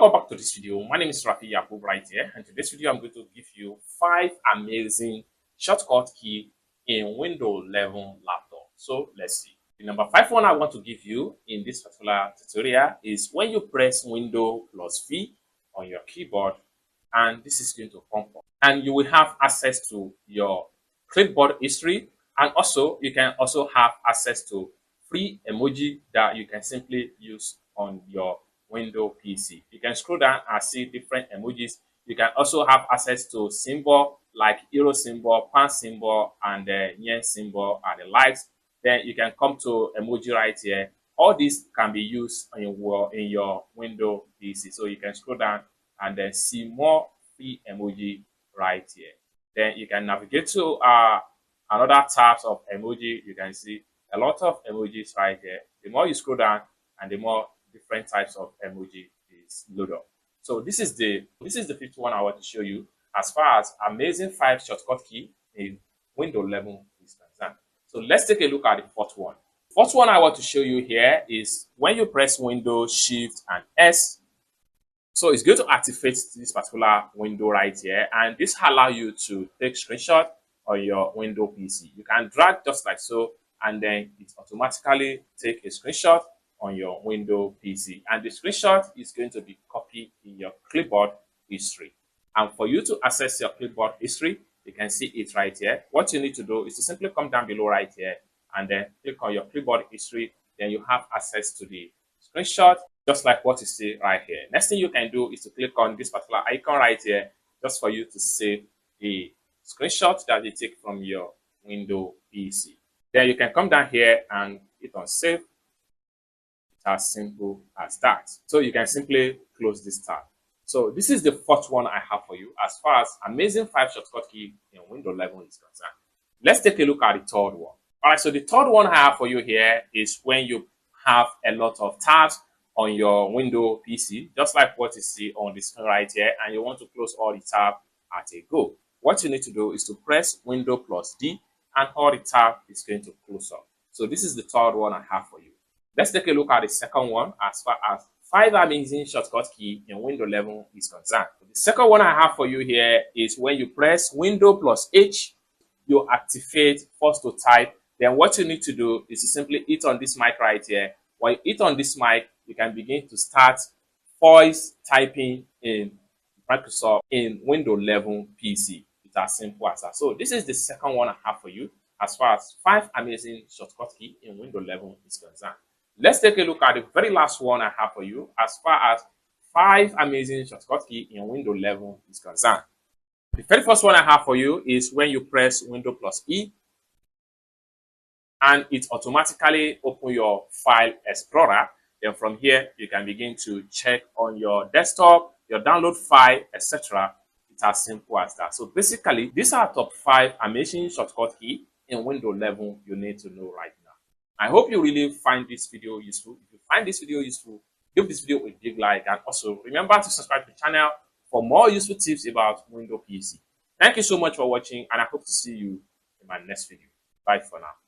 Welcome back to this video. My name is Rafi Yakub right here, and in this video I'm going to give you 5 amazing shortcut key in Windows 11 laptop. So let's see. The number 5 one I want to give you in this particular tutorial is when you press Windows plus V on your keyboard, and this is going to come up, and you will have access to your clipboard history, and also you can also have access to free emoji that you can simply use on your Windows PC. You can scroll down and see different emojis. You can also have access to symbol like euro symbol, pound symbol, and the yen symbol and the likes. Then you can come to emoji right here. All these can be used in your Windows PC. So you can scroll down and then see more free emoji right here. Then you can navigate to another types of emoji. You can see a lot of emojis right here. The more you scroll down and the more different types of emoji is loaded up. So this is the fifth one I want to show you as far as amazing 5 shortcut key in Windows 11 is concerned. So let's take a look at the fourth one. Fourth one I want to show you here is when you press Windows Shift and S. So it's going to activate this particular window right here, and this allow you to take screenshot on your Windows PC. You can drag just like so, and then it automatically take a screenshot on your Windows PC, and the screenshot is going to be copied in your clipboard history. And for you to access your clipboard history, you can see it right here. What you need to do is to simply come down below right here and then click on your clipboard history. Then you have access to the screenshot just like what you see right here. Next thing you can do is to click on this particular icon right here just for you to save the screenshot that you take from your Windows PC. Then you can come down here and hit on save. As simple as that. So you can simply close this tab. So this is the fourth one I have for you as far as amazing 5 shortcut key in Windows 11 is concerned. Let's take a look at the third one. All right, so the third one I have for you here is when you have a lot of tabs on your Windows PC, just like what you see on the screen right here, and you want to close all the tabs at a go. What you need to do is to press Windows plus D, and all the tab is going to close up. So this is the third one I have for you. Let's take a look at the second one as far as 5 amazing shortcut key in Windows 11 is concerned. The second one I have for you here is when you press Windows plus H, you activate force to type. Then what you need to do is to simply hit on this mic right here. When you hit on this mic, you can begin to start voice typing in Microsoft in Windows 11 PC. It's as simple as that. So this is the second one I have for you as far as 5 amazing shortcut key in Windows 11 is concerned. Let's take a look at the very last one I have for you as far as 5 amazing shortcut key in Windows 11 is concerned. The very first one I have for you is when you press Windows plus E, and it automatically open your file explorer. Then from here, you can begin to check on your desktop, your download file, etc. It's as simple as that. So basically, these are top 5 amazing shortcut key in Windows 11 you need to know right now. I hope you really find this video useful. If you find this video useful, give this video a big like, and also remember to subscribe to the channel for more useful tips about Windows PC. Thank you so much for watching, and I hope to see you in my next video. Bye for now.